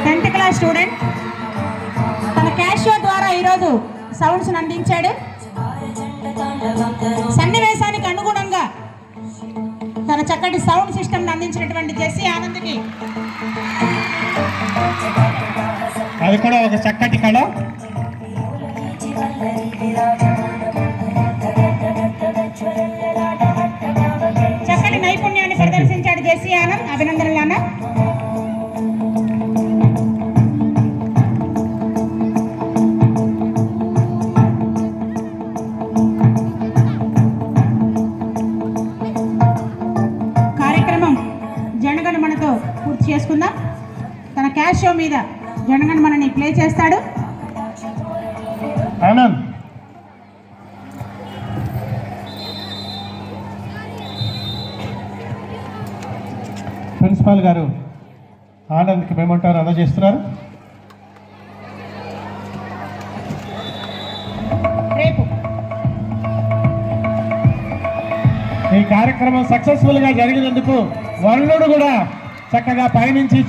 10th class student తన cashew ద్వారా ఈరోజు సౌండ్స్ అందించాడు. సన్నివేశానికి అనుగుణంగా తన చక్కటి సౌండ్ సిస్టమ్ అందించినటువంటి జెస్సీ ఆనంద్కి అది కూడా ఒక చక్కటి కళ. చక్కటి నైపుణ్యాన్ని ప్రదర్శించాడు జెస్సీ ఆనంద్. అభినందనలు అన్న. కార్యక్రమం జనగణమనతో పూర్తి చేసుకుందాం. తన క్యాష్ షో మీద జనగణమనని ప్లే చేస్తాడు. ఆనంద్ ప్రిన్సిపాల్ గారు ఆనంద్కి మేమంటారు అందజేస్తున్నారు. రేపు ఈ కార్యక్రమం సక్సెస్ఫుల్గా జరిగినందుకు వరుణుడు కూడా చక్కగా పయనించి